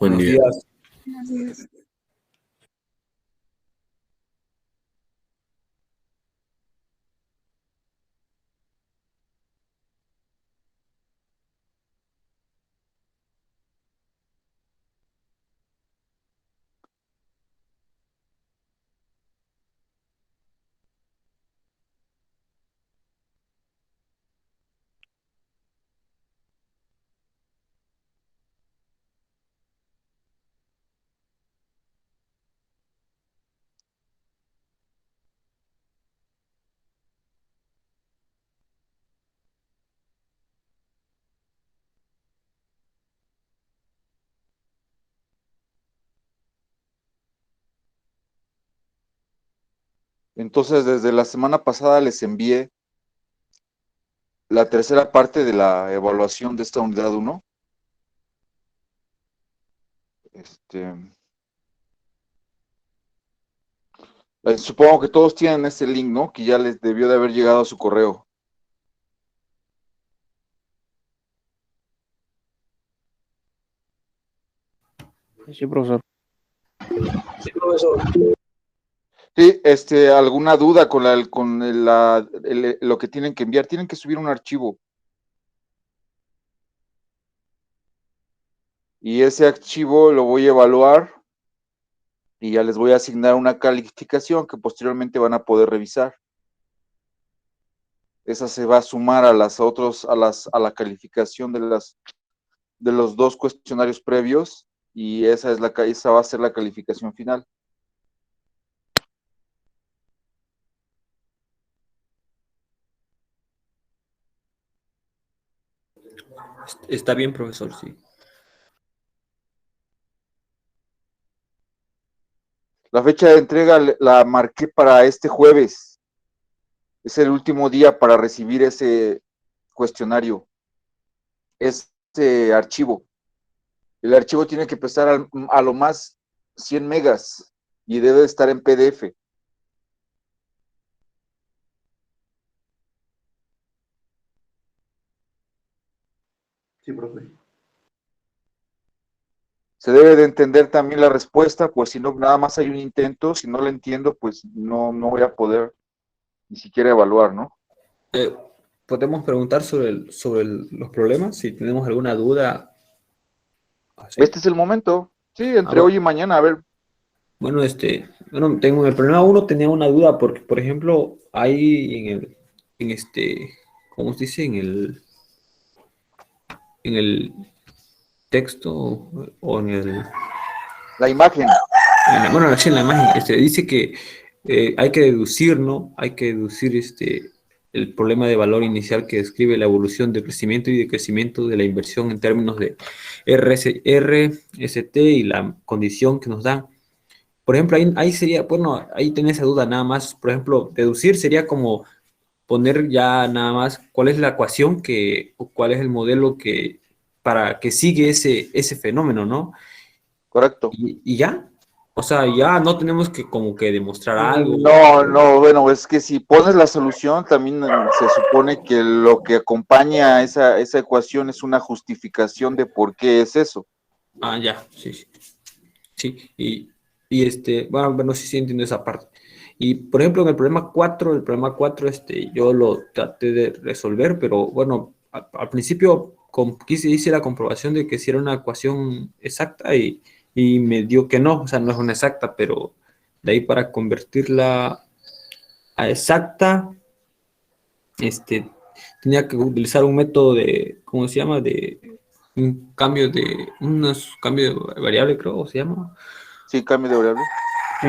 Buen Buenos día. días. Buenos días. Entonces, desde la semana pasada les envié la tercera parte de la evaluación de esta unidad 1. Supongo que todos tienen ese link, ¿no? Que ya les debió de haber llegado a su correo. Sí, profesor. Sí, profesor. Sí, ¿alguna duda con lo que tienen que enviar? Tienen que subir un archivo. Y ese archivo lo voy a evaluar y ya les voy a asignar una calificación que posteriormente van a poder revisar. Esa se va a sumar a la calificación de los dos cuestionarios previos y esa va a ser la calificación final. Está bien, profesor, sí. La fecha de entrega la marqué para este jueves. Es el último día para recibir ese cuestionario, ese archivo. El archivo tiene que pesar a lo más 100 megas y debe estar en PDF. Sí, profe. Se debe de entender también la respuesta, pues si no, nada más hay un intento, si no lo entiendo, pues no voy a poder ni siquiera evaluar, ¿no? ¿Podemos preguntar sobre los problemas? Si tenemos alguna duda. ¿Sí? Este es el momento, sí, entre Bueno, hoy y mañana, a ver. bueno, tengo el problema uno, tenía una duda, porque, por ejemplo, hay ¿cómo se dice? En el texto o La imagen, bueno, sí, en la imagen, dice que hay que deducir, ¿no? Hay que deducir el problema de valor inicial que describe la evolución de crecimiento y decrecimiento de la inversión en términos de RST y la condición que nos dan. Por ejemplo, ahí sería, bueno, ahí tenés esa duda nada más. Por ejemplo, deducir sería como poner ya nada más cuál es la ecuación o cuál es el modelo para que sigue ese fenómeno, ¿no? correcto. Y ya, o sea, ya no tenemos que como que demostrar algo. No, bueno, es que si pones la solución, también se supone que lo que acompaña a esa ecuación es una justificación de por qué es eso. Ah, ya, sí, sí. Sí, bueno, sí, sí entiendo esa parte. Y por ejemplo, en el problema 4 yo lo traté de resolver, pero bueno, al principio hice la comprobación de que si era una ecuación exacta y me dio que no, o sea, no es una exacta, pero de ahí para convertirla a exacta, tenía que utilizar un método de, ¿cómo se llama? Unos cambios de variable, creo, se llama. Sí, cambio de variable. Sí.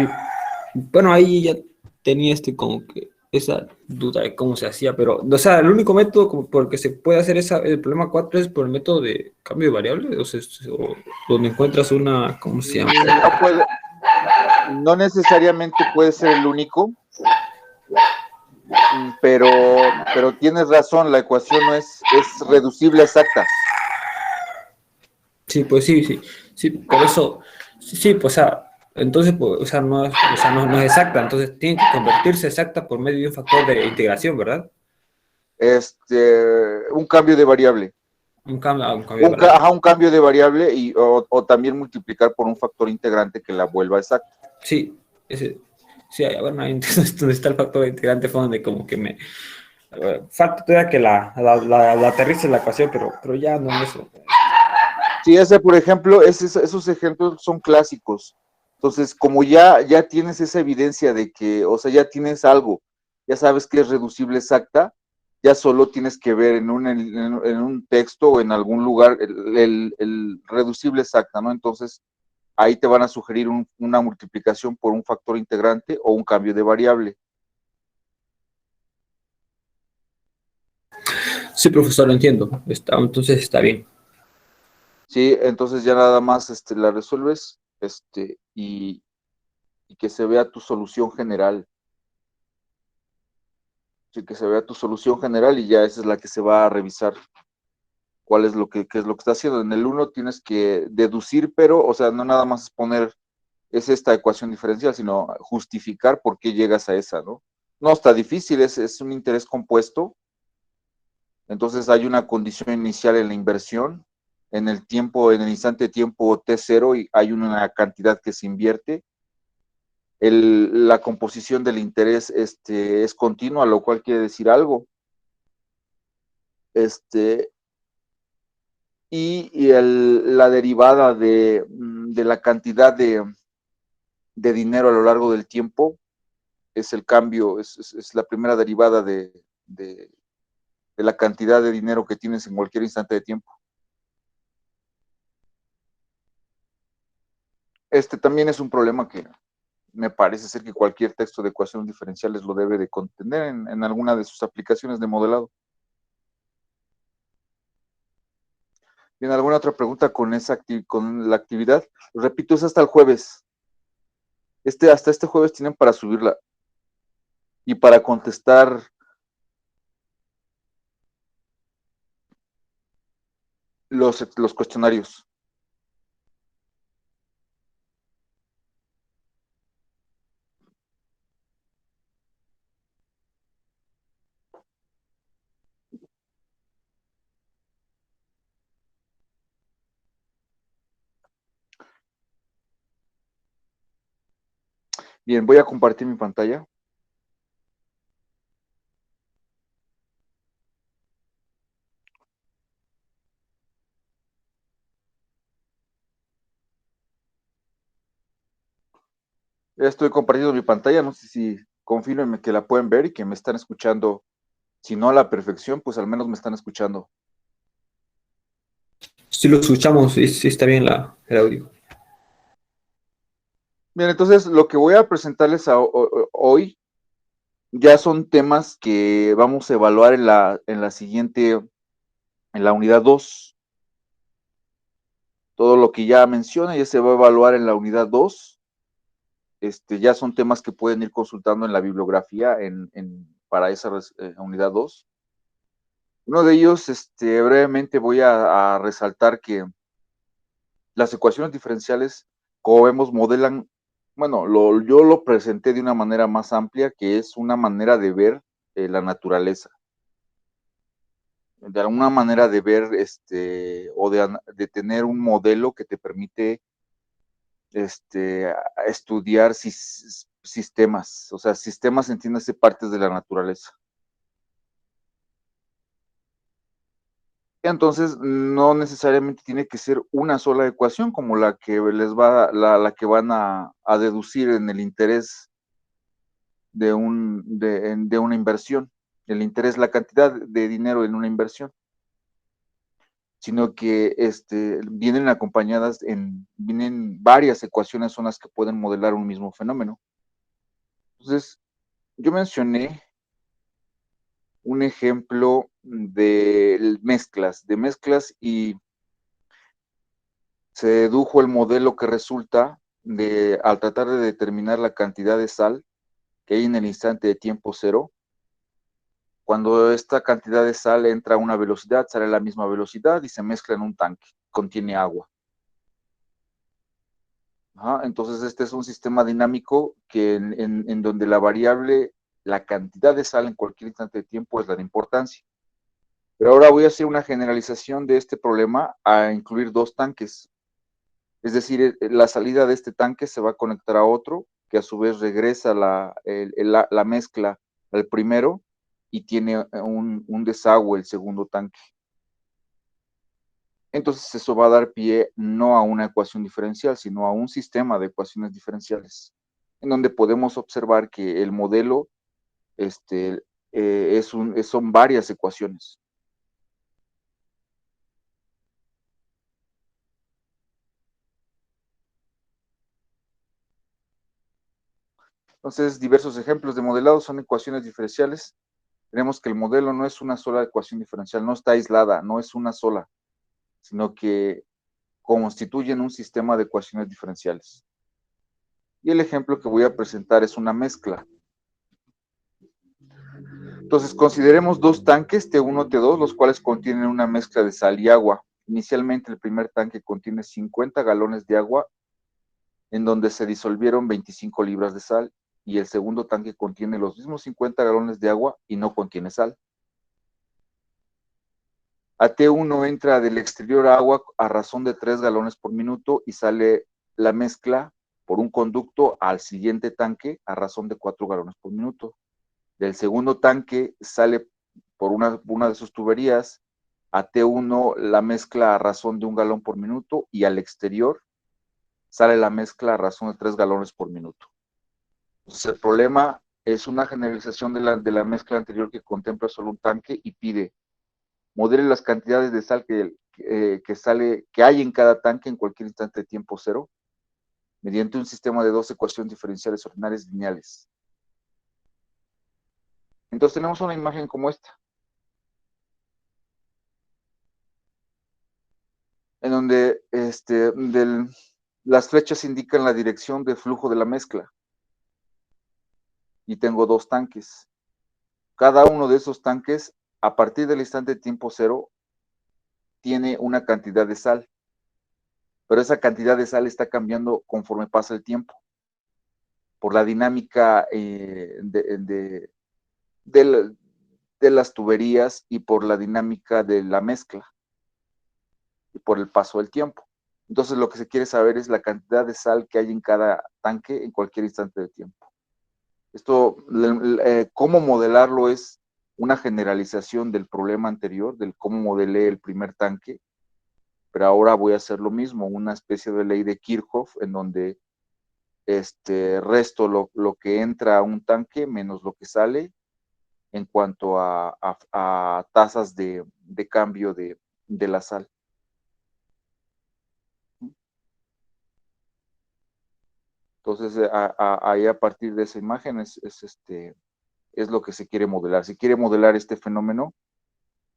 Bueno, ahí ya tenía como que esa duda de cómo se hacía, pero, o sea, el único método por el que se puede hacer el problema 4 es por el método de cambio de variable, o sea, donde encuentras una, ¿cómo se llama? No necesariamente puede ser el único, pero tienes razón, la ecuación no es reducible exacta. Sí, pues sí, por eso, sí, pues, o sea, entonces, pues, o sea, no es exacta, entonces tiene que convertirse exacta por medio de un factor de integración, ¿verdad? Un cambio de variable. un cambio de variable. Ajá, un cambio de variable o también multiplicar por un factor integrante que la vuelva exacta. Sí, sí, bueno, ahí donde está el factor integrante fue donde como que me... falta todavía que la aterrice la ecuación, pero ya no es eso. Sí, ese, por ejemplo, esos ejemplos son clásicos. Entonces, como ya tienes esa evidencia de que, o sea, ya tienes algo, ya sabes que es reducible exacta, ya solo tienes que ver en un texto o en algún lugar el reducible exacta, ¿no? Entonces, ahí te van a sugerir una multiplicación por un factor integrante o un cambio de variable. Sí, profesor, lo entiendo. Entonces está bien. Sí, entonces ya nada más la resuelves y que se vea tu solución general. Sí, que se vea tu solución general y ya esa es la que se va a revisar. ¿Cuál es qué es lo que está haciendo? En el uno tienes que deducir, pero, o sea, no nada más poner es esta ecuación diferencial, sino justificar por qué llegas a esa, ¿no? No está difícil, es un interés compuesto. Entonces hay una condición inicial en la inversión, en el tiempo, en el instante de tiempo T0 y hay una cantidad que se invierte. La composición del interés es continua, lo cual quiere decir algo. La derivada de la cantidad de dinero a lo largo del tiempo es el cambio, es la primera derivada de la cantidad de dinero que tienes en cualquier instante de tiempo. También es un problema que me parece ser que cualquier texto de ecuaciones diferenciales lo debe de contener en alguna de sus aplicaciones de modelado. Bien, ¿alguna otra pregunta con la actividad? Repito, es hasta el jueves. Hasta este jueves tienen para subirla y para contestar los cuestionarios. Bien, voy a compartir mi pantalla. Ya estoy compartiendo mi pantalla, no sé si confírmenme que la pueden ver y que me están escuchando, si no a la perfección, pues al menos me están escuchando. Si lo escuchamos, sí está bien el audio. Bien, entonces lo que voy a presentarles hoy ya son temas que vamos a evaluar en la siguiente, en la unidad 2. Todo lo que ya menciona ya se va a evaluar en la unidad 2. Ya son temas que pueden ir consultando en la bibliografía para esa unidad 2. Uno de ellos, brevemente voy a resaltar que las ecuaciones diferenciales, como vemos, modelan, bueno, yo lo presenté de una manera más amplia, que es una manera de ver la naturaleza. De alguna manera de ver, o de tener un modelo que te permite estudiar sistemas, o sea, sistemas, entiéndase, partes de la naturaleza. Entonces, no necesariamente tiene que ser una sola ecuación como la que la que van a deducir en el interés de una inversión. El interés, la cantidad de dinero en una inversión, sino que vienen acompañadas vienen varias ecuaciones son las que pueden modelar un mismo fenómeno. Entonces, yo mencioné un ejemplo de mezclas y se dedujo el modelo que resulta al tratar de determinar la cantidad de sal que hay en el instante de tiempo cero. Cuando esta cantidad de sal entra a una velocidad, sale a la misma velocidad y se mezcla en un tanque, contiene agua. Ajá, entonces este es un sistema dinámico que en donde la variable, la cantidad de sal en cualquier instante de tiempo es la de importancia. Pero ahora voy a hacer una generalización de este problema a incluir dos tanques. Es decir, la salida de este tanque se va a conectar a otro, que a su vez regresa la mezcla al primero y tiene un desagüe el segundo tanque. Entonces eso va a dar pie no a una ecuación diferencial, sino a un sistema de ecuaciones diferenciales, en donde podemos observar que el modelo son varias ecuaciones. Entonces, diversos ejemplos de modelado son ecuaciones diferenciales. Tenemos que el modelo no es una sola ecuación diferencial, no está aislada, no es una sola, sino que constituyen un sistema de ecuaciones diferenciales. Y el ejemplo que voy a presentar es una mezcla. Entonces, consideremos dos tanques, T1, T2, los cuales contienen una mezcla de sal y agua. Inicialmente, el primer tanque contiene 50 galones de agua, en donde se disolvieron 25 libras de sal, y el segundo tanque contiene los mismos 50 galones de agua y no contiene sal. A T1 entra del exterior agua a razón de 3 galones por minuto y sale la mezcla por un conducto al siguiente tanque a razón de 4 galones por minuto. Del segundo tanque sale por una de sus tuberías a T1 la mezcla a razón de 1 galón por minuto y al exterior sale la mezcla a razón de 3 galones por minuto. Entonces, el problema es una generalización de la mezcla anterior que contempla solo un tanque y pide modele las cantidades de sal que hay en cada tanque en cualquier instante de tiempo cero mediante un sistema de dos ecuaciones diferenciales ordinarias lineales. Entonces tenemos una imagen como esta, en donde las flechas indican la dirección de flujo de la mezcla. Y tengo dos tanques. Cada uno de esos tanques, a partir del instante de tiempo cero, tiene una cantidad de sal. Pero esa cantidad de sal está cambiando conforme pasa el tiempo. Por la dinámica de las tuberías y por la dinámica de la mezcla. Y por el paso del tiempo. Entonces lo que se quiere saber es la cantidad de sal que hay en cada tanque en cualquier instante de tiempo. Esto, cómo modelarlo es una generalización del problema anterior, del cómo modelé el primer tanque, pero ahora voy a hacer lo mismo, una especie de ley de Kirchhoff, en donde resto lo que entra a un tanque menos lo que sale en cuanto a tasas de cambio de la sal. Entonces, ahí a partir de esa imagen es lo que se quiere modelar. Se quiere modelar este fenómeno,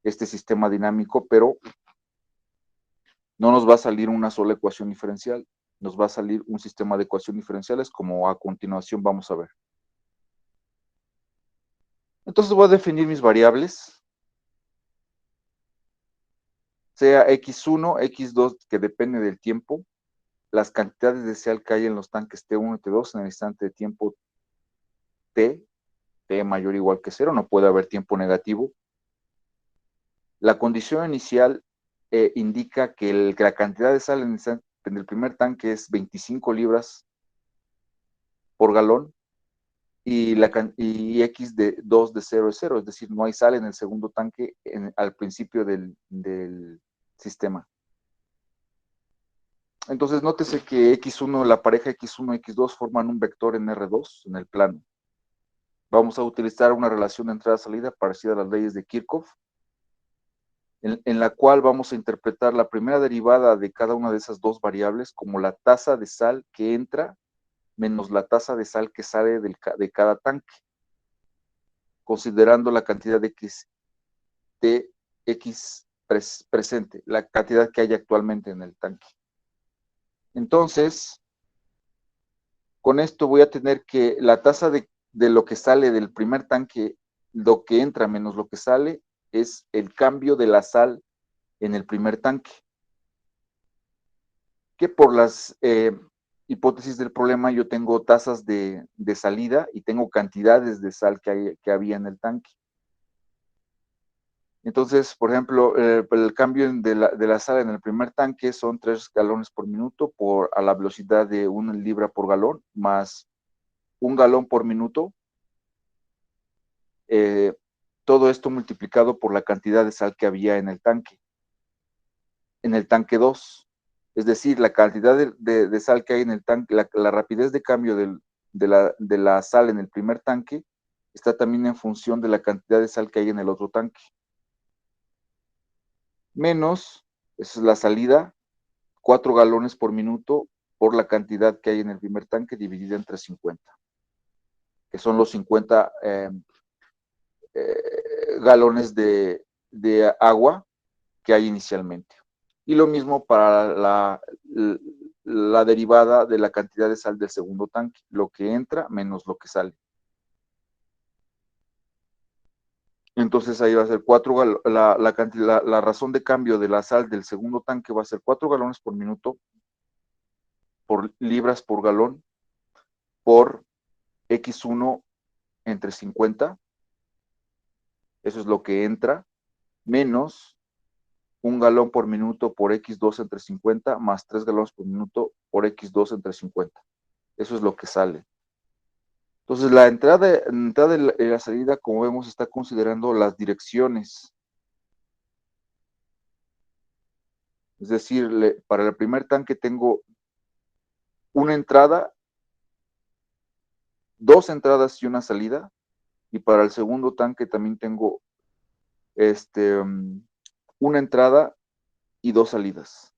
este sistema dinámico, pero no nos va a salir una sola ecuación diferencial, nos va a salir un sistema de ecuaciones diferenciales como a continuación vamos a ver. Entonces voy a definir mis variables, sea x1, x2, que depende del tiempo, las cantidades de sal que hay en los tanques T1 y T2 en el instante de tiempo T mayor o igual que 0, no puede haber tiempo negativo. La condición inicial indica que la cantidad de sal en el primer tanque es 25 libras por galón y x de 2 de 0 es 0, es decir, no hay sal en el segundo tanque al principio del sistema. Entonces, nótese que x1, la pareja x1 y x2 forman un vector en R2 en el plano. Vamos a utilizar una relación de entrada-salida parecida a las leyes de Kirchhoff, en la cual vamos a interpretar la primera derivada de cada una de esas dos variables como la tasa de sal que entra menos la tasa de sal que sale de cada tanque, considerando la cantidad de x presente, la cantidad que hay actualmente en el tanque. Entonces, con esto voy a tener que la tasa de lo que sale del primer tanque, lo que entra menos lo que sale, es el cambio de la sal en el primer tanque. Que por las hipótesis del problema yo tengo tasas de salida y tengo cantidades de sal que había en el tanque. Entonces, por ejemplo, el cambio de la sal en el primer tanque son 3 galones por minuto a la velocidad de 1 libra por galón, más 1 galón por minuto. Todo esto multiplicado por la cantidad de sal que había en el tanque 2. Es decir, la cantidad de sal que hay en el tanque, la rapidez de cambio de la sal en el primer tanque está también en función de la cantidad de sal que hay en el otro tanque. Menos, esa es la salida, 4 galones por minuto por la cantidad que hay en el primer tanque dividida entre 50, que son los 50 galones de agua que hay inicialmente. Y lo mismo para la derivada de la cantidad de sal del segundo tanque, lo que entra menos lo que sale. Entonces ahí va a ser 4 la razón de cambio de la sal del segundo tanque va a ser 4 galones por minuto por libras por galón por X1 entre 50. Eso es lo que entra, menos 1 galón por minuto por X2 entre 50, más 3 galones por minuto por X2 entre 50. Eso es lo que sale. Entonces, la entrada y la salida, como vemos, está considerando las direcciones. Es decir, para el primer tanque tengo una entrada, 2 entradas y una salida. Y para el segundo tanque también tengo una entrada y 2 salidas.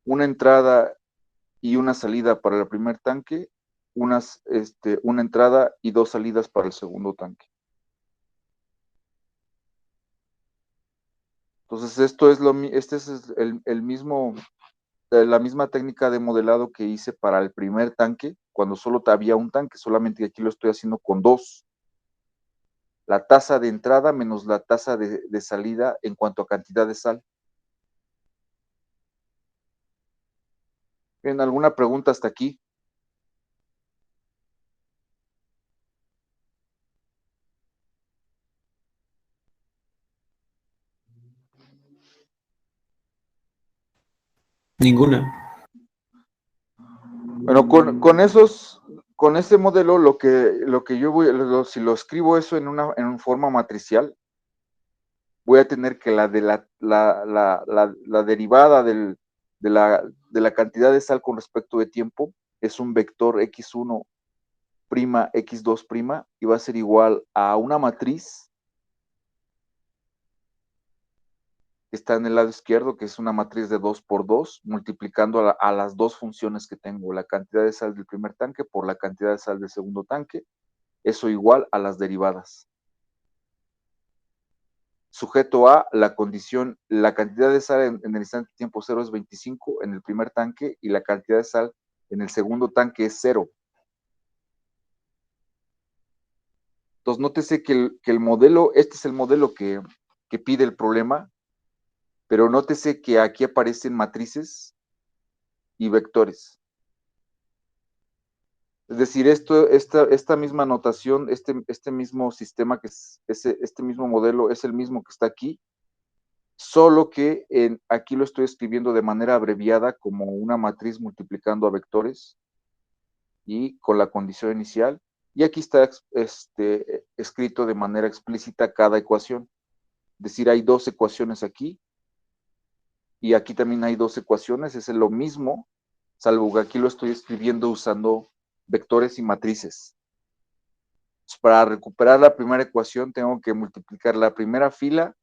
Una entrada y una salida para el primer tanque, una entrada y 2 salidas para el segundo tanque. Entonces, este es el mismo, la misma técnica de modelado que hice para el primer tanque, cuando solo había un tanque, solamente aquí lo estoy haciendo con 2. La tasa de entrada menos la tasa de salida en cuanto a cantidad de sal. Bien, ¿alguna pregunta hasta aquí? Ninguna. Bueno, con ese modelo, lo que yo si lo escribo eso en forma matricial, voy a tener que la derivada de la cantidad de sal con respecto de tiempo es un vector x1', x2', y va a ser igual a una matriz que está en el lado izquierdo, que es una matriz de 2 por 2, multiplicando a las dos funciones que tengo, la cantidad de sal del primer tanque por la cantidad de sal del segundo tanque, eso igual a las derivadas. Sujeto a la condición, la cantidad de sal en el instante de tiempo 0 es 25 en el primer tanque y la cantidad de sal en el segundo tanque es 0. Entonces, nótese que el modelo, este es el modelo que pide el problema, pero nótese que aquí aparecen matrices y vectores. Es decir, esta misma notación, este mismo sistema, este mismo modelo es el mismo que está aquí, solo que aquí lo estoy escribiendo de manera abreviada como una matriz multiplicando a vectores y con la condición inicial, y aquí está escrito de manera explícita cada ecuación. Es decir, hay 2 ecuaciones aquí, y aquí también hay 2 ecuaciones, es lo mismo, salvo que aquí lo estoy escribiendo usando vectores y matrices. Para recuperar la primera ecuación tengo que multiplicar la primera fila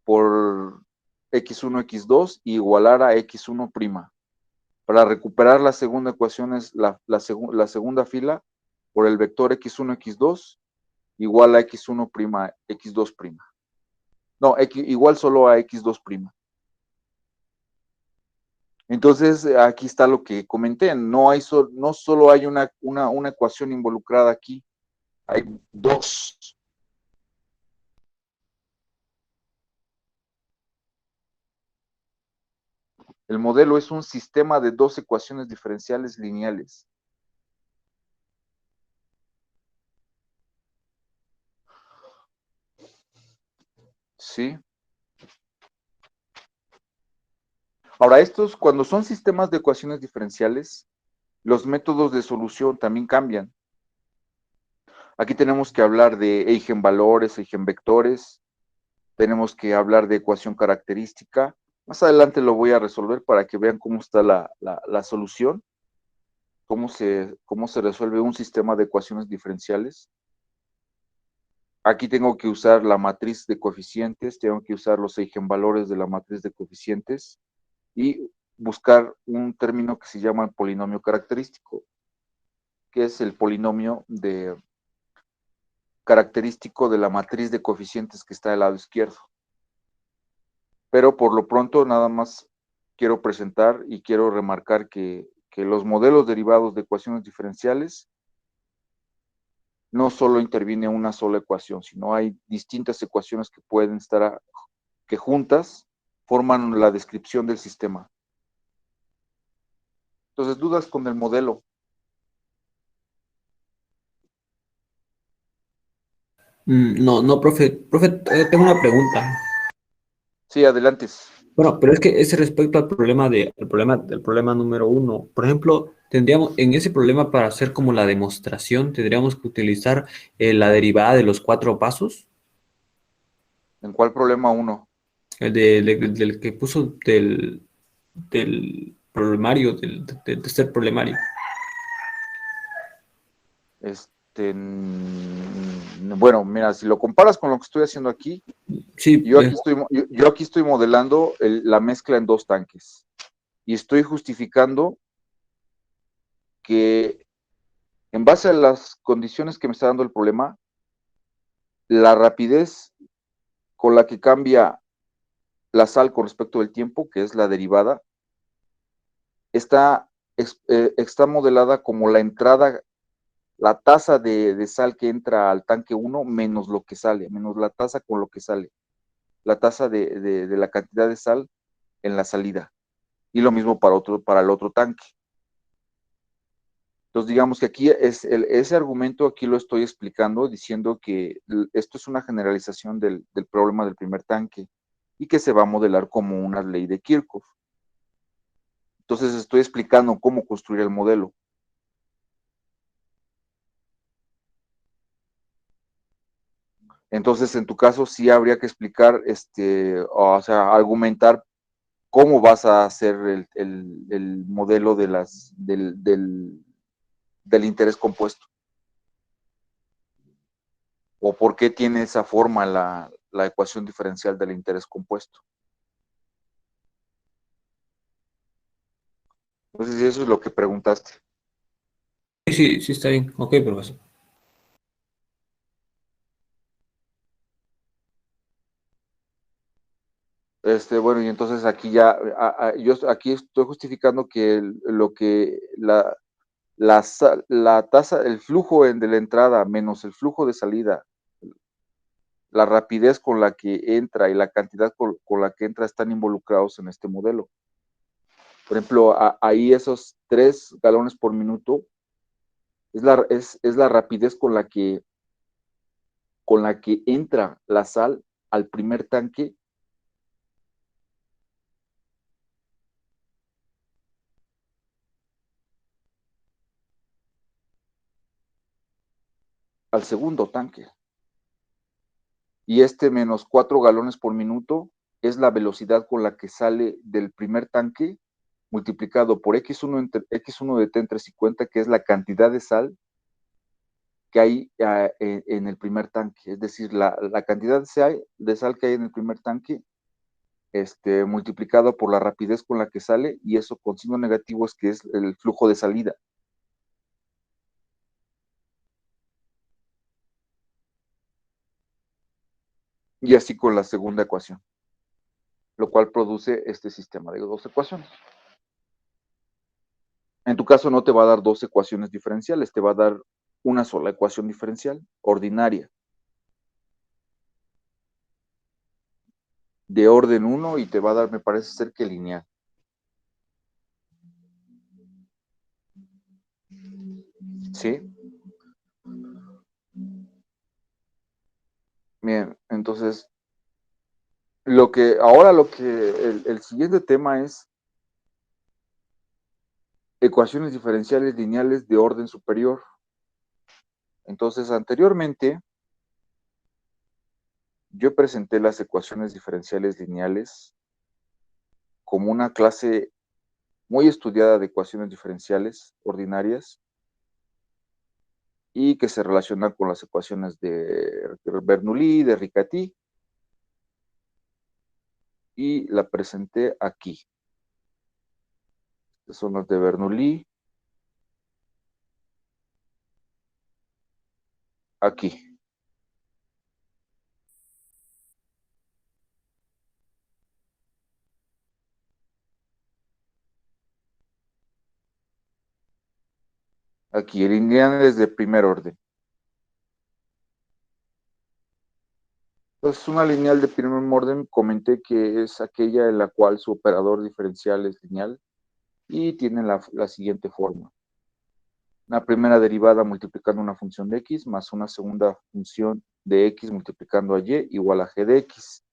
por x1, x2 y igualar a x1'. Para recuperar la segunda ecuación es la segunda fila por el vector x1, x2 igual a x1', x2'. No, igual solo a x2'. Entonces, aquí está lo que comenté. No solo hay una ecuación involucrada aquí, hay 2. El modelo es un sistema de 2 ecuaciones diferenciales lineales. ¿sí? Ahora, estos, cuando son sistemas de ecuaciones diferenciales, los métodos de solución también cambian. Aquí tenemos que hablar de eigenvalores, eigenvectores, tenemos que hablar de ecuación característica. Más adelante lo voy a resolver para que vean cómo está la solución, cómo se resuelve un sistema de ecuaciones diferenciales. Aquí tengo que usar la matriz de coeficientes, tengo que usar los eigenvalores de la matriz de coeficientes y buscar un término que se llama el polinomio característico, que es el polinomio característico de la matriz de coeficientes que está del lado izquierdo. Pero por lo pronto nada más quiero presentar y quiero remarcar que los modelos derivados de ecuaciones diferenciales no solo interviene una sola ecuación, sino hay distintas ecuaciones que pueden estar, que juntas forman la descripción del sistema. Entonces, dudas con el modelo. No, profe. Profe, tengo una pregunta. Sí, adelante. Bueno, pero es que es respecto al problema del problema número uno. Por ejemplo, tendríamos, en ese problema para hacer como la demostración, tendríamos que utilizar la derivada de los cuatro pasos, ¿En cuál problema uno? del que puso del problemario, del tercer problemario. Bueno, mira, si lo comparas con lo que estoy haciendo aquí, Sí, yo aquí estoy modelando la mezcla en dos tanques y estoy justificando que en base a las condiciones que me está dando el problema, la rapidez con la que cambia la sal con respecto del tiempo, que es la derivada, está modelada como la entrada, la tasa de sal que entra al tanque 1 menos lo que sale, menos la tasa con lo que sale, la tasa de la cantidad de sal en la salida. Y lo mismo para el otro tanque. Entonces, digamos que aquí ese argumento aquí lo estoy explicando diciendo que esto es una generalización del problema del primer tanque y que se va a modelar como una ley de Kirchhoff. Entonces, estoy explicando cómo construir el modelo. Entonces, en tu caso, sí habría que explicar, o sea, argumentar cómo vas a hacer el modelo del interés compuesto. O por qué tiene esa forma la ecuación diferencial del interés compuesto. Entonces, eso es lo que preguntaste. sí, está bien. Ok, profesor. Bueno, y entonces aquí ya, yo aquí estoy justificando que la tasa, el flujo de la entrada menos el flujo de salida, la rapidez con la que entra y la cantidad con la que entra están involucrados en este modelo. Por ejemplo, ahí esos 3 galones por minuto es la rapidez con la que entra la sal al primer tanque al segundo tanque. Y menos 4 galones por minuto es la velocidad con la que sale del primer tanque multiplicado por X1 de T entre 50, que es la cantidad de sal que hay en el primer tanque. Es decir, la cantidad de sal que hay en el primer tanque multiplicado por la rapidez con la que sale, y eso con signo negativo es que es el flujo de salida. Y así con la segunda ecuación, lo cual produce este sistema de dos ecuaciones. En tu caso no te va a dar dos ecuaciones diferenciales, te va a dar una sola ecuación diferencial, ordinaria, de orden 1, y te va a dar, me parece ser que lineal. ¿Sí? Bien, entonces, el siguiente tema es ecuaciones diferenciales lineales de orden superior. Entonces, anteriormente, yo presenté las ecuaciones diferenciales lineales como una clase muy estudiada de ecuaciones diferenciales ordinarias y que se relaciona con las ecuaciones de Bernoulli, de Riccati, y la presenté aquí. Estas son las de Bernoulli, aquí. Aquí, lineales de primer orden. Entonces, una lineal de primer orden, comenté que es aquella en la cual su operador diferencial es lineal y tiene la siguiente forma. Una primera derivada multiplicando una función de x más una segunda función de x multiplicando a y igual a g de x.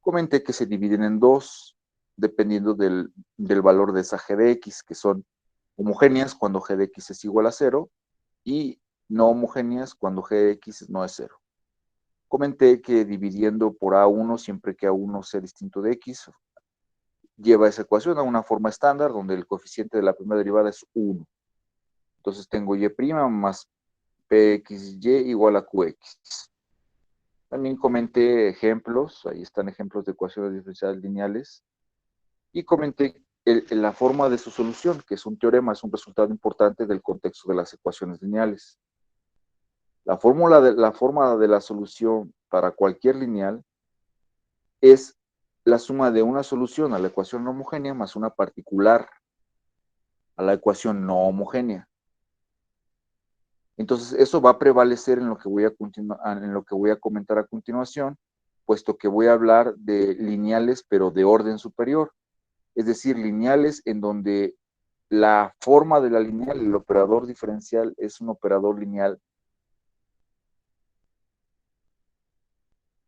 Comenté que se dividen en dos, dependiendo del valor de esa g de x, que son homogéneas cuando g de x es igual a 0 y no homogéneas cuando g de x no es 0. Comenté que dividiendo por A1, siempre que A1 sea distinto de X, lleva esa ecuación a una forma estándar donde el coeficiente de la primera derivada es 1. Entonces tengo Y' más PXY igual a QX. También comenté ejemplos, ahí están ejemplos de ecuaciones diferenciales lineales, y comenté la forma de su solución, que es un teorema, es un resultado importante del contexto de las ecuaciones lineales. La forma de la solución para cualquier lineal es la suma de una solución a la ecuación no homogénea más una particular a la ecuación no homogénea. Entonces, eso va a prevalecer en lo que voy a comentar a continuación, puesto que voy a hablar de lineales, pero de orden superior. Es decir, lineales en donde la forma de la lineal, el operador diferencial, es un operador lineal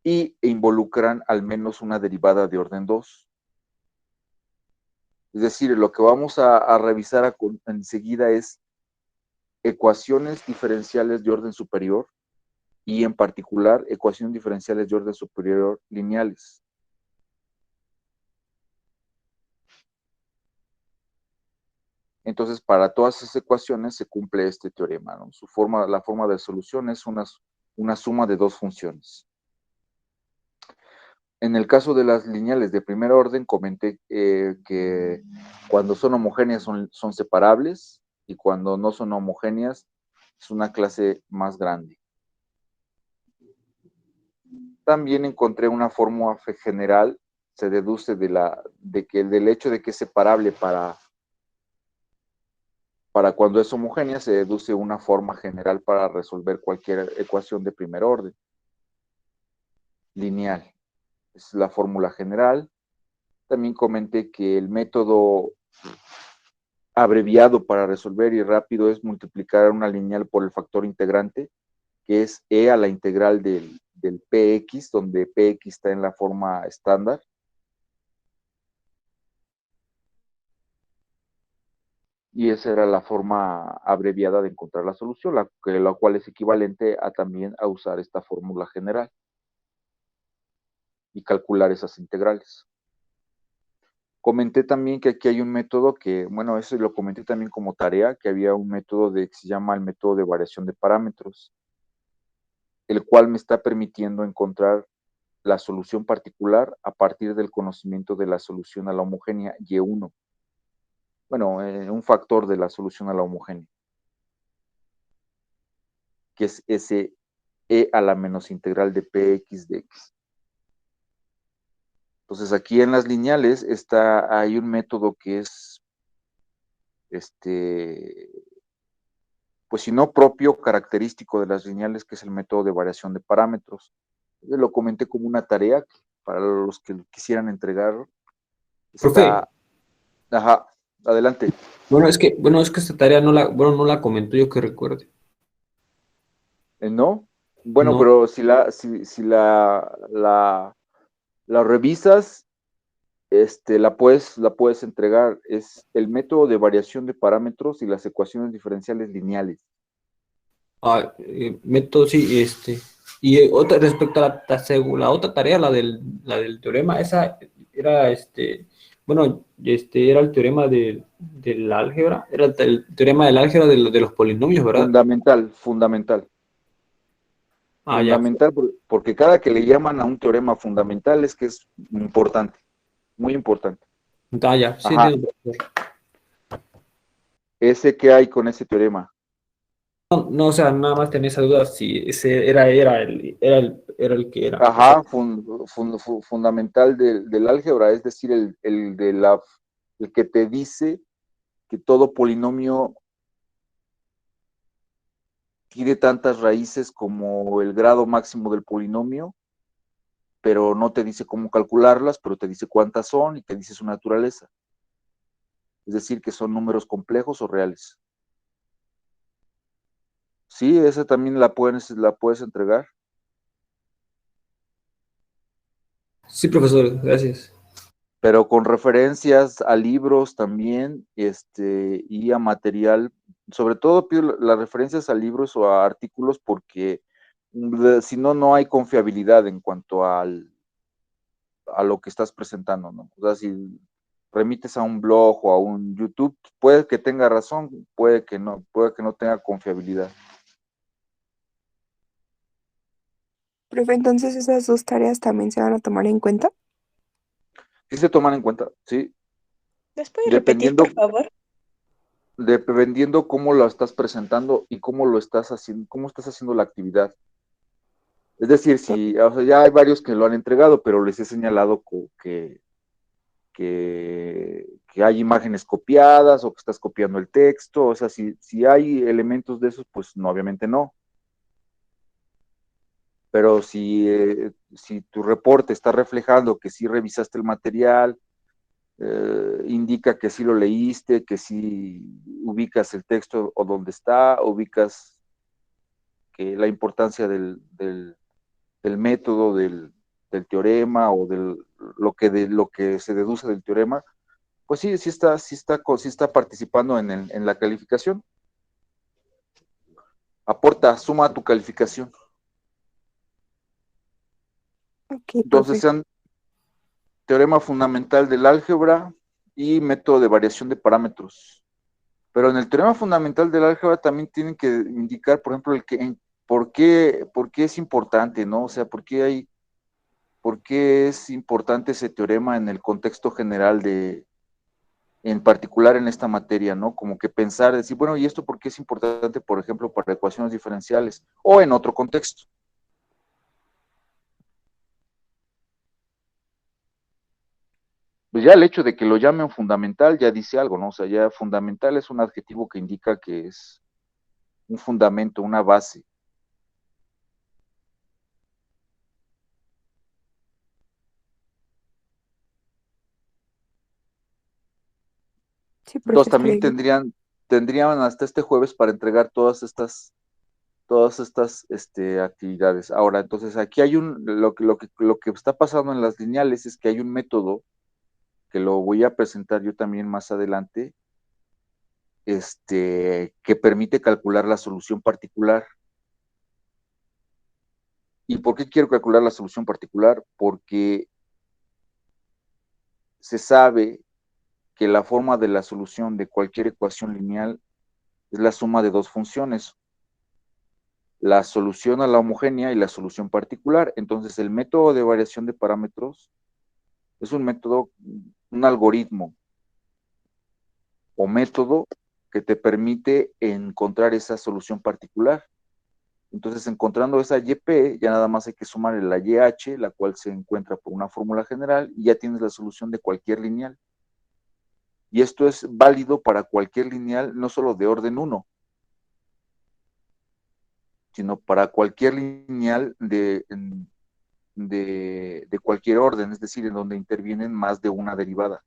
y involucran al menos una derivada de orden 2. Es decir, lo que vamos a revisar enseguida es ecuaciones diferenciales de orden superior y en particular ecuaciones diferenciales de orden superior lineales. Entonces, para todas esas ecuaciones se cumple este teorema, ¿no? La forma de solución es una suma de dos funciones. En el caso de las lineales de primer orden, comenté que cuando son homogéneas son separables y cuando no son homogéneas es una clase más grande. También encontré una fórmula general, se deduce del hecho de que es separable para cuando es homogénea, se deduce una forma general para resolver cualquier ecuación de primer orden. Lineal. Es la fórmula general. También comenté que el método abreviado para resolver y rápido es multiplicar una lineal por el factor integrante, que es e a la integral del px, donde px está en la forma estándar. Y esa era la forma abreviada de encontrar la solución, la cual es equivalente a también a usar esta fórmula general y calcular esas integrales. Comenté también que aquí hay un método que, bueno, eso lo comenté también como tarea, que había un método que se llama el método de variación de parámetros, el cual me está permitiendo encontrar la solución particular a partir del conocimiento de la solución a la homogénea Y1. Bueno, un factor de la solución a la homogénea, que es ese e a la menos integral de px de x. Entonces aquí en las lineales hay un método que es, pues si no propio, característico de las lineales, que es el método de variación de parámetros. Yo lo comenté como una tarea para los que quisieran entregarlo. Profe. Ajá, adelante. Bueno, es que esta tarea no la comentó yo que recuerde. ¿No? Bueno, No. pero si la la revisas, la puedes entregar. Es el método de variación de parámetros y las ecuaciones diferenciales lineales. Método, sí, otra, respecto a la otra tarea, la del teorema, esa era, bueno, era el teorema del álgebra, era el teorema del álgebra de los polinomios, ¿verdad? Fundamental, fundamental. Ya. Fundamental, porque cada que le llaman a un teorema fundamental es que es importante, muy importante. Ya, sí, Ajá, entiendo, profesor. ese que hay con ese teorema. No, no, o sea, nada más tenía esa duda si ese era el que era. Ajá, fundamental del álgebra, es decir, el que te dice que todo polinomio tiene tantas raíces como el grado máximo del polinomio, pero no te dice cómo calcularlas, pero te dice cuántas son y te dice su naturaleza. Es decir, que son números complejos o reales. Sí, esa también la puedes entregar. Sí, profesor, gracias. Pero con referencias a libros también, y a material. Sobre todo pido las referencias a libros o a artículos porque si no, no hay confiabilidad en cuanto a lo que estás presentando, ¿no? O sea, si remites a un blog o a un YouTube, puede que tenga razón, puede que no tenga confiabilidad. Profe, entonces esas dos tareas también se van a tomar en cuenta. Sí se toman en cuenta, sí, ¿Las puede repetir, por dependiendo, favor? dependiendo cómo lo estás presentando y cómo lo estás haciendo, cómo estás haciendo la actividad. Es decir, si, o sea, ya hay varios que lo han entregado, pero les he señalado que hay imágenes copiadas o que estás copiando el texto. O sea, si hay elementos de esos, pues no, obviamente no. Pero si tu reporte está reflejando que sí revisaste el material, indica que sí lo leíste, que sí ubicas el texto o dónde está, ubicas que la importancia del método, del teorema o de lo que se deduce del teorema, pues sí, sí está participando en la calificación. Aporta, suma a tu calificación. Ok, Entonces profe. sean teorema fundamental del álgebra y método de variación de parámetros. Pero en el teorema fundamental del álgebra también tienen que indicar, por ejemplo, por qué es importante, ¿no? O sea, por qué es importante ese teorema en el contexto general en particular en esta materia, ¿no? Como que pensar, decir, bueno, ¿y esto por qué es importante, por ejemplo, para ecuaciones diferenciales o en otro contexto? Pues ya el hecho de que lo llamen fundamental ya dice algo, ¿no? O sea, ya fundamental es un adjetivo que indica que es un fundamento, una base. Sí, profe, Entonces está también bien. tendrían hasta este jueves para entregar todas estas actividades. Ahora, entonces aquí hay lo que está pasando en las lineales es que hay un método que lo voy a presentar yo también más adelante, que permite calcular la solución particular. ¿Y por qué quiero calcular la solución particular? Porque se sabe que la forma de la solución de cualquier ecuación lineal es la suma de dos funciones, la solución a la homogénea y la solución particular. Entonces, el método de variación de parámetros es un algoritmo o método que te permite encontrar esa solución particular. Entonces, encontrando esa YP, ya nada más hay que sumarle la YH, la cual se encuentra por una fórmula general, y ya tienes la solución de cualquier lineal. Y esto es válido para cualquier lineal, no solo de orden 1, sino para cualquier lineal de cualquier orden, es decir, en donde intervienen más de una derivada.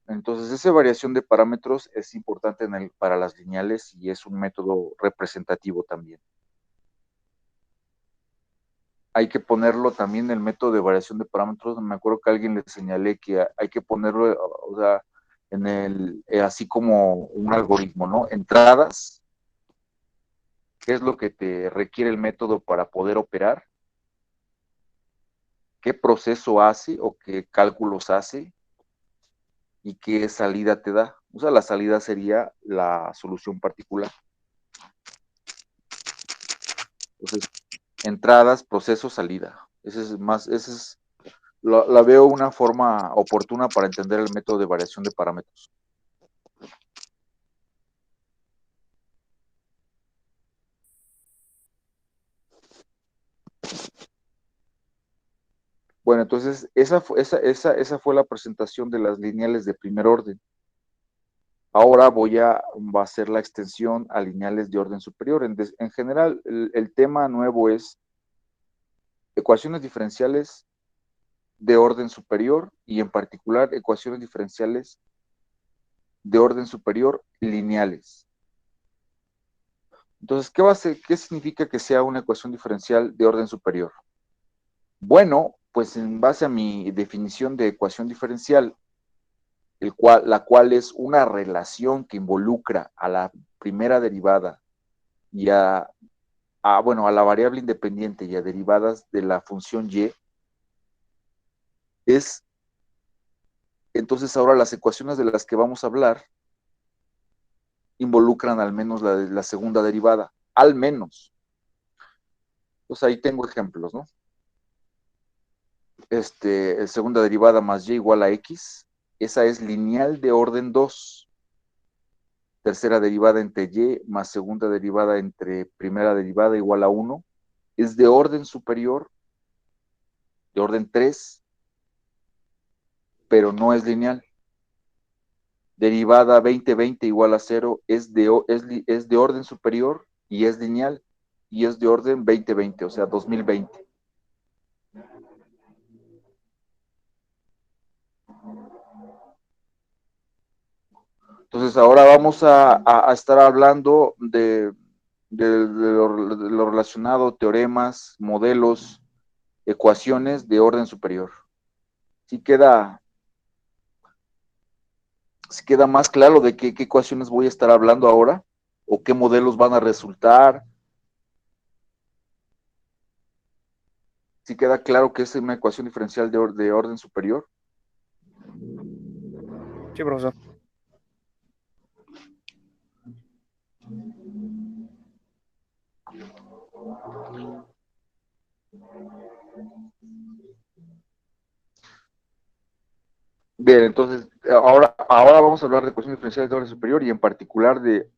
Entonces, esa variación de parámetros es importante para las lineales y es un método representativo también. hay que ponerlo también en el método de variación de parámetros. Me acuerdo que a alguien le señalé que hay que ponerlo, o sea, en el, así como un algoritmo, ¿no? Entradas, qué es lo que te requiere el método para poder operar, qué proceso hace o qué cálculos hace y qué salida te da. O sea, la salida sería la solución particular. Entonces, entradas, proceso, salida. La veo una forma oportuna para entender el método de variación de parámetros. Bueno, entonces esa fue la presentación de las lineales de primer orden. Ahora voy a hacer la extensión a lineales de orden superior. En general, el tema nuevo es ecuaciones diferenciales de orden superior y en particular ecuaciones diferenciales de orden superior lineales. Entonces, ¿qué significa que sea una ecuación diferencial de orden superior? Bueno, pues en base a mi definición de ecuación diferencial, la cual es una relación que involucra a la primera derivada y bueno, a la variable independiente y a derivadas de la función y, es entonces ahora las ecuaciones de las que vamos a hablar involucran al menos la segunda derivada, al menos. Pues ahí tengo ejemplos, ¿no? Segunda derivada más y igual a x, esa es lineal de orden 2. Tercera derivada entre y más segunda derivada entre primera derivada igual a 1, es de orden superior, de orden 3, pero no es lineal. Derivada 20 igual a 0 es de orden superior y es lineal, y es de orden 20, o sea, 2020. Entonces ahora vamos a estar hablando de lo relacionado, teoremas, modelos, ecuaciones de orden superior. Si queda más claro de qué ecuaciones voy a estar hablando ahora, o qué modelos van a resultar. Si queda claro que es una ecuación diferencial de orden superior. Sí, profesor. Bien, entonces, ahora vamos a hablar de ecuaciones diferenciales de orden superior y en particular de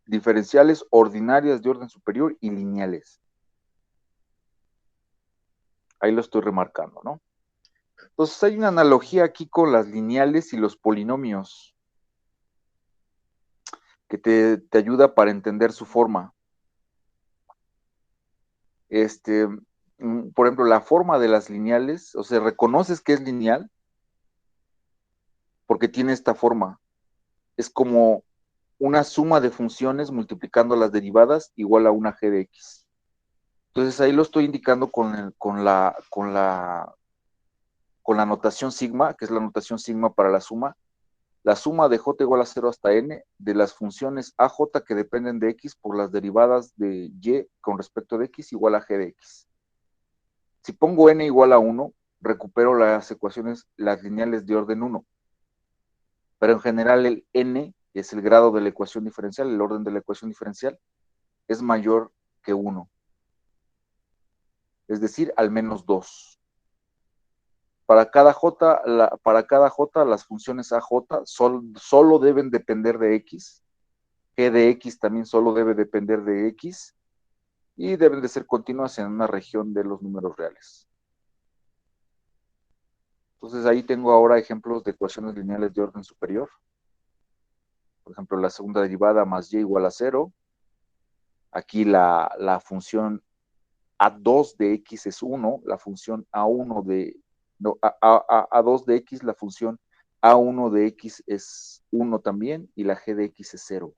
diferenciales ordinarias de orden superior y lineales. Ahí lo estoy remarcando, ¿no? Entonces hay una analogía aquí con las lineales y los polinomios que te ayuda para entender su forma. Por ejemplo, la forma de las lineales, o sea, reconoces que es lineal porque tiene esta forma. Es como una suma de funciones multiplicando las derivadas igual a una g de x. Entonces ahí lo estoy indicando con la notación sigma, que es la notación sigma para la suma de j igual a 0 hasta n de las funciones aj que dependen de x por las derivadas de y con respecto de x igual a g de x. Si pongo n igual a 1, recupero las ecuaciones, las lineales de orden 1. Pero en general el n, que es el grado de la ecuación diferencial, el orden de la ecuación diferencial, es mayor que 1. Es decir, al menos 2. Para cada j, las funciones aj solo deben depender de x. G de x también solo debe depender de x. Y deben de ser continuas en una región de los números reales. Entonces ahí tengo ahora ejemplos de ecuaciones lineales de orden superior. Por ejemplo, la segunda derivada más y igual a 0. Aquí la función a2 de x es 1, la función a1 de, no, a2 de x, la función a1 de x es 1 también, y la g de x es 0.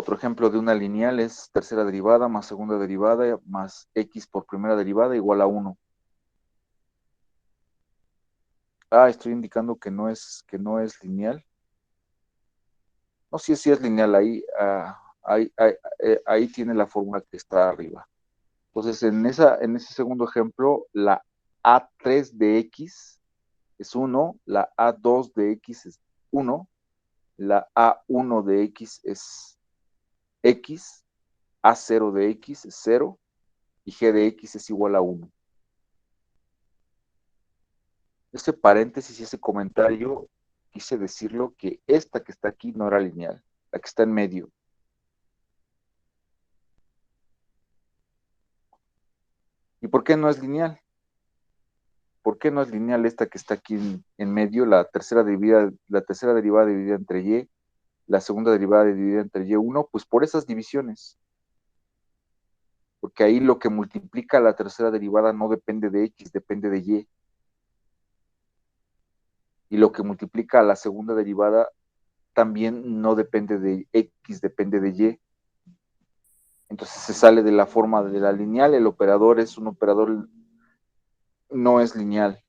Otro ejemplo de una lineal es tercera derivada más segunda derivada más x por primera derivada igual a 1. Estoy indicando que no es lineal. No, sí es lineal, ahí tiene la fórmula que está arriba. Entonces, en ese segundo ejemplo, la A3 de x es 1, la A2 de x es 1, la A1 de x es x, A0 de x es 0 y g de x es igual a 1. Ese paréntesis y ese comentario, quise decirlo que esta que está aquí no era lineal, la que está en medio. ¿Y por qué no es lineal? ¿Por qué no es lineal esta que está aquí en medio, la tercera derivada dividida entre y, la segunda derivada dividida entre y1? Pues por esas divisiones. Porque ahí lo que multiplica la tercera derivada no depende de x, depende de y. Y lo que multiplica a la segunda derivada también no depende de x, depende de y. Entonces se sale de la forma de la lineal, el operador es un operador, no es lineal.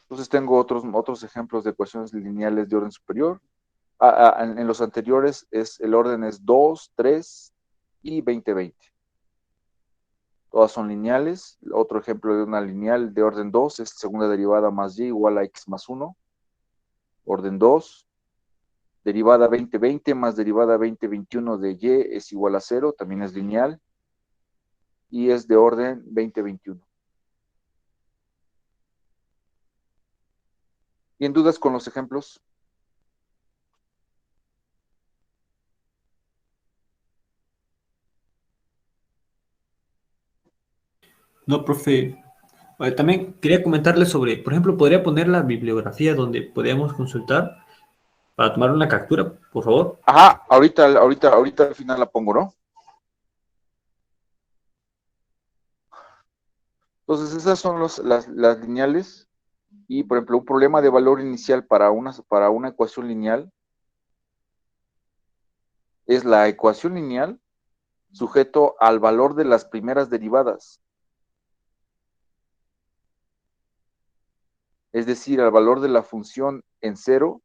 Entonces tengo otros ejemplos de ecuaciones lineales de orden superior. En los anteriores el orden es 2, 3 y 20, 20. Todas son lineales. Otro ejemplo de una lineal de orden 2 es segunda derivada más y igual a x más 1. Orden 2. Derivada 20, 20 más derivada 20, 21 de y es igual a 0. También es lineal. Y es de orden 20, 21. ¿Y en dudas con los ejemplos? No, profe. También quería comentarles sobre, por ejemplo, podría poner la bibliografía donde podemos consultar para tomar una captura, por favor. Ajá, ahorita al final la pongo, ¿no? Entonces esas son las lineales. Y, por ejemplo, un problema de valor inicial para una ecuación lineal es la ecuación lineal sujeto al valor de las primeras derivadas. Es decir, al valor de la función en 0,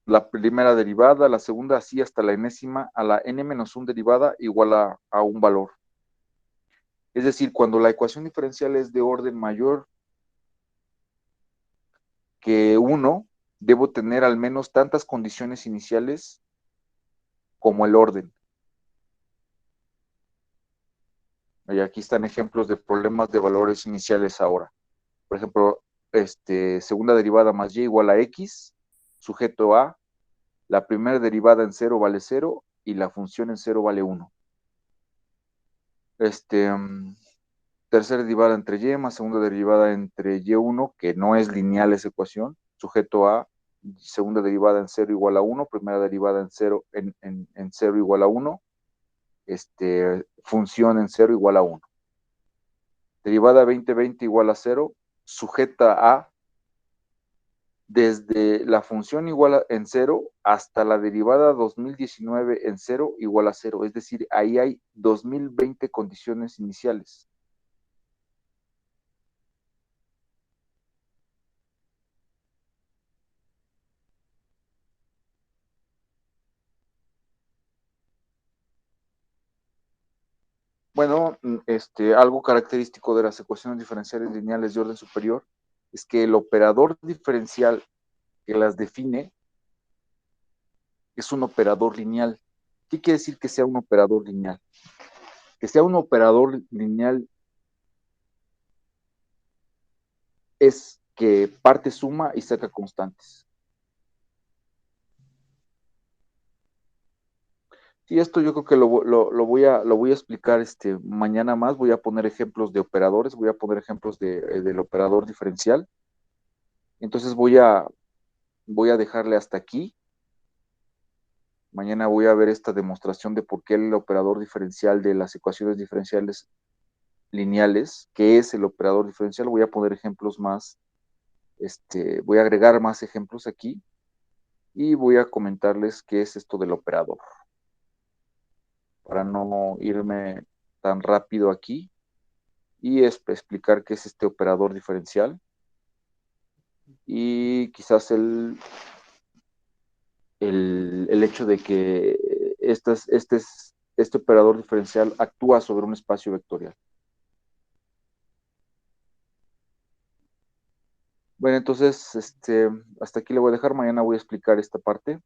la primera derivada, la segunda, así hasta la enésima, a la n-1 derivada igual a un valor. Es decir, cuando la ecuación diferencial es de orden mayor que 1, debo tener al menos tantas condiciones iniciales como el orden. Y aquí están ejemplos de problemas de valores iniciales ahora. Por ejemplo, segunda derivada más y igual a x, sujeto a, la primera derivada en 0 vale 0 y la función en 0 vale 1. Tercera derivada entre y más segunda derivada entre y1, que no es lineal esa ecuación, sujeto a, segunda derivada en 0 igual a 1, primera derivada en 0, en 0 igual a 1, función en 0 igual a 1. Derivada 20, 20 igual a 0, sujeta a desde la función igual en 0 hasta la derivada 2019 en 0 igual a 0. Es decir, ahí hay 2020 condiciones iniciales. Bueno, algo característico de las ecuaciones diferenciales lineales de orden superior es que el operador diferencial que las define es un operador lineal. ¿Qué quiere decir que sea un operador lineal? Que sea un operador lineal es que parte suma y saca constantes. Sí, esto yo creo que lo voy a explicar mañana más. Voy a poner ejemplos de operadores, voy a poner ejemplos del operador diferencial. Entonces voy a dejarle hasta aquí. Mañana voy a ver esta demostración de por qué el operador diferencial de las ecuaciones diferenciales lineales, que es el operador diferencial. Voy a poner ejemplos más voy a agregar más ejemplos aquí y voy a comentarles qué es esto del operador. Para no irme tan rápido aquí y explicar qué es este operador diferencial y quizás el hecho de que este operador diferencial actúa sobre un espacio vectorial. Bueno, entonces, hasta aquí le voy a dejar. Mañana voy a explicar esta parte.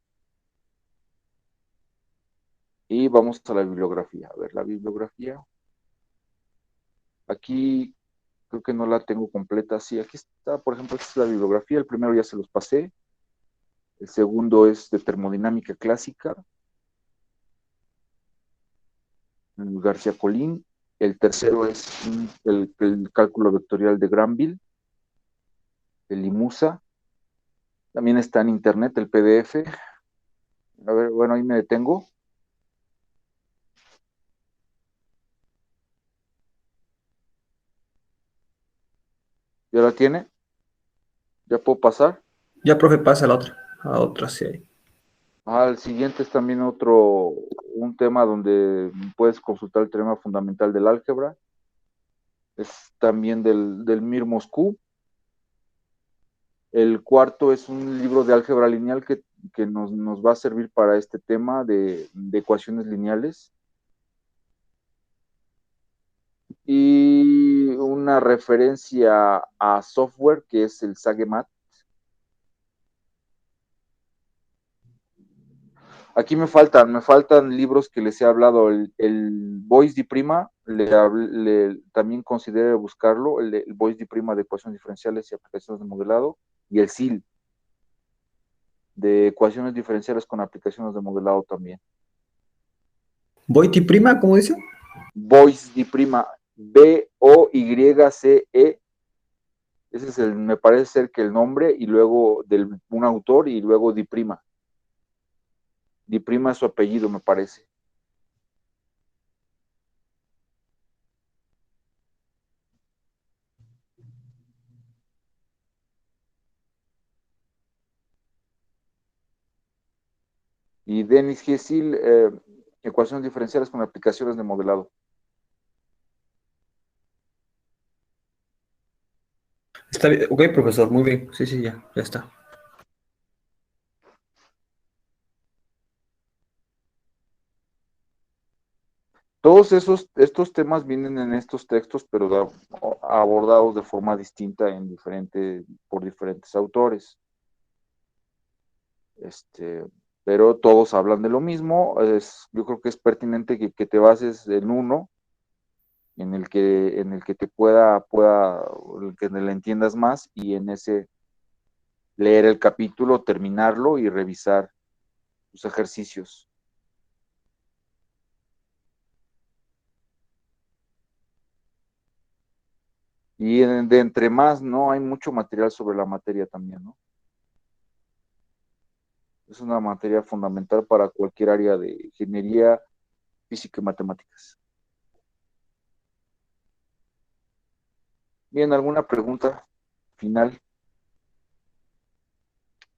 Y vamos a la bibliografía. A ver, la bibliografía. Aquí creo que no la tengo completa. Sí, aquí está, por ejemplo, esta es la bibliografía. El primero ya se los pasé. El segundo es de termodinámica clásica. García Colín. El tercero es el cálculo vectorial de Granville, de Limusa. También está en internet el PDF. A ver, bueno, ahí me detengo. ¿Ya la tiene? ¿Ya puedo pasar? Ya, profe, pasa a la otra. A otra, sí. El siguiente es también un tema donde puedes consultar el teorema fundamental del álgebra. Es también del Mir Moscú. El cuarto es un libro de álgebra lineal que nos va a servir para este tema de ecuaciones lineales. Y una referencia a software que es el SageMath. Aquí me faltan libros que les he hablado. El Boyce di Prima, también considere buscarlo, el Boyce di Prima de ecuaciones diferenciales y aplicaciones de modelado, y el SIL de ecuaciones diferenciales con aplicaciones de modelado también. ¿Boiti prima, cómo dice? Boyce di Prima, B-O-Y-C-E. Ese es me parece ser que el nombre, y luego un autor, y luego di Prima. Di Prima es su apellido, me parece. Y Denis Gessil, ecuaciones diferenciales con aplicaciones de modelado. Está bien. Ok, profesor, muy bien. Sí, sí, ya está. Todos estos temas vienen en estos textos, pero abordados de forma distinta por diferentes autores. Pero todos hablan de lo mismo. Yo creo que es pertinente que te bases en uno, en el que te el que le entiendas más, y en ese leer el capítulo, terminarlo y revisar tus ejercicios. Y de entre más, ¿no? Hay mucho material sobre la materia también, ¿no? Es una materia fundamental para cualquier área de ingeniería, física y matemáticas. Bien, ¿alguna pregunta final?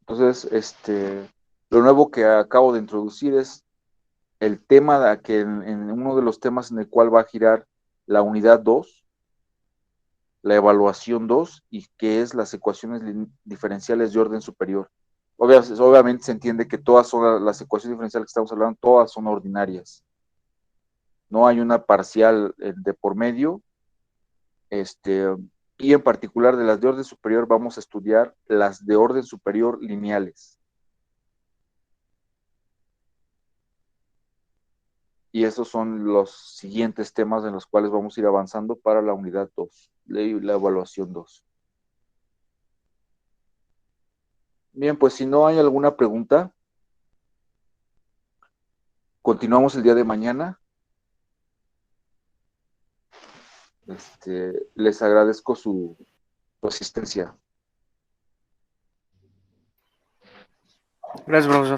Entonces, lo nuevo que acabo de introducir es el tema que en uno de los temas en el cual va a girar la unidad 2, la evaluación 2, y que es las ecuaciones diferenciales de orden superior. Obviamente se entiende que todas son las ecuaciones diferenciales que estamos hablando, todas son ordinarias. No hay una parcial de por medio. Y en particular de las de orden superior vamos a estudiar las de orden superior lineales. Y esos son los siguientes temas en los cuales vamos a ir avanzando para la unidad 2, la evaluación 2. Bien, pues si no hay alguna pregunta, continuamos el día de mañana. Les agradezco su asistencia. Gracias, profesor.